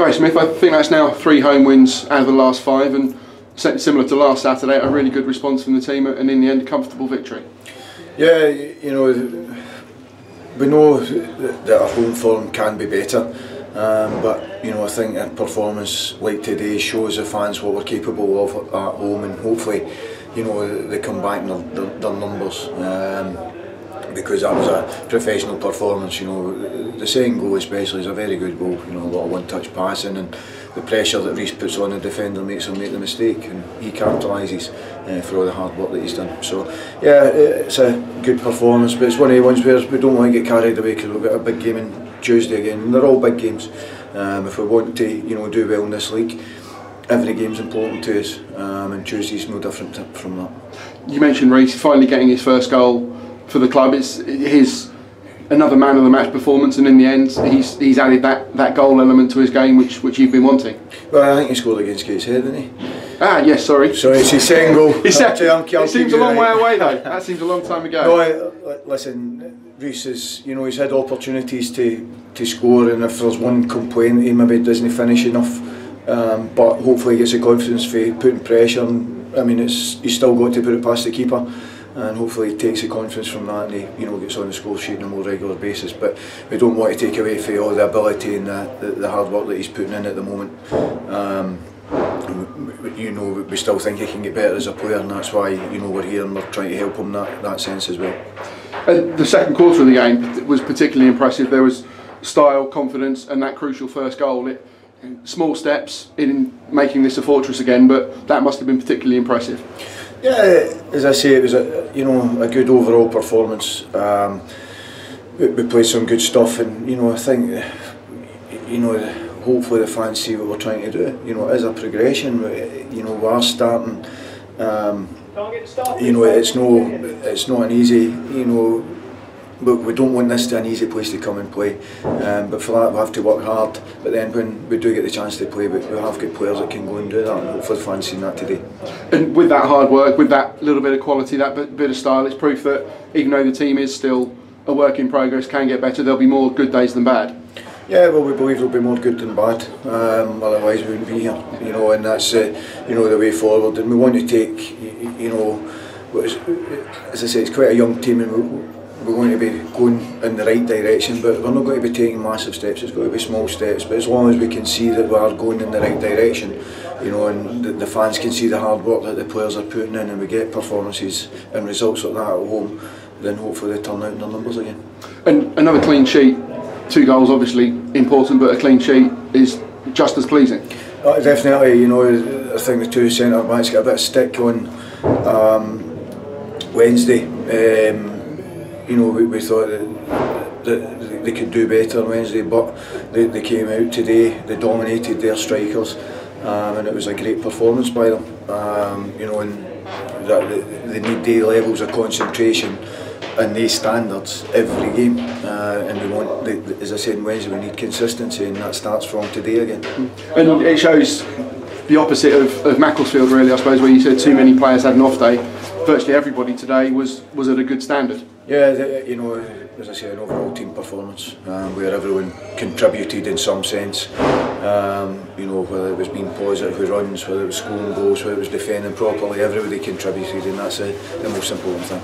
Barry Smith, I think that's now 3 home wins out of the last 5, and similar to last Saturday, a really good response from the team, and in the end, a comfortable victory. Yeah, you know, we know that our home form can be better, but you know, I think a performance like today shows the fans what we're capable of at home, and hopefully, you know, they come back in their numbers. Because that was a professional performance. You know, the second goal especially is a very good goal. You know, a lot of one-touch passing, and the pressure that Reece puts on the defender makes him make the mistake, and he capitalises for all the hard work that he's done. So yeah, it's a good performance, but it's one of the ones where we don't want to get carried away, because we've got a big game on Tuesday again, and they're all big games. If we want to, you know, do well in this league, every game's important to us, and Tuesday's no different from that. You mentioned Reece finally getting his first goal for the club. It's his another man of the match performance, and in the end he's added that goal element to his game which you've been wanting. Well, I think he scored against Gateshead, didn't he? Ah, yes, sorry. Sorry, it's his second goal. It seems a long way away though. That seems a long time ago. No, listen, Reece is, you know, he's had opportunities to score, and if there's one complaint, he maybe doesn't finish enough. But hopefully he gets the confidence for putting pressure, and I mean, he's still got to put it past the keeper. And hopefully he takes the confidence from that, and he, you know, gets on the score sheet on a more regular basis. But we don't want to take away from all the ability and the hard work that he's putting in at the moment. You know, we still think he can get better as a player, and that's why, you know, we're here and we're trying to help him in that sense as well. The second quarter of the game was particularly impressive. There was style, confidence, and that crucial first goal. Small steps in making this a fortress again, but that must have been particularly impressive. Yeah, as I say, it was a good overall performance. We played some good stuff, and you know, I think, you know, hopefully the fans see what we're trying to do. You know, it is a progression. You know, we are starting. You know, it's not an easy. You know, but we don't want this to an easy place to come and play. But for that we have to work hard. But then when we do get the chance to play, we have good players that can go and do that, and hopefully the fans seen that today. And with that hard work, with that little bit of quality, that bit of style, it's proof that even though the team is still a work in progress, can get better, there'll be more good days than bad. Yeah, well, we believe there'll be more good than bad. Otherwise we wouldn't be here. You know, and that's you know, the way forward. And we want to take, you know, as I say, it's quite a young team, and we're going to be going in the right direction, but we're not going to be taking massive steps. It's going to be small steps, but as long as we can see that we are going in the right direction, you know, and the fans can see the hard work that the players are putting in, and we get performances and results like that at home, then hopefully they turn out in their numbers again. And another clean sheet, 2 goals obviously important, but a clean sheet is just as pleasing. Definitely, you know, I think the 2 centre backs got a bit of stick on Wednesday. You know, we thought that they could do better on Wednesday, but they came out today, they dominated their strikers, and it was a great performance by them. You know, and they need the levels of concentration and these standards every game, and we want, as I said on Wednesday, we need consistency, and that starts from today again. And it shows the opposite of Macclesfield, really, I suppose, where you said too many players had an off day. Virtually everybody today was at a good standard. Yeah, you know, as I say, an overall team performance where everyone contributed in some sense. You know, whether it was being positive with runs, whether it was scoring goals, whether it was defending properly, everybody contributed, and that's the most important thing.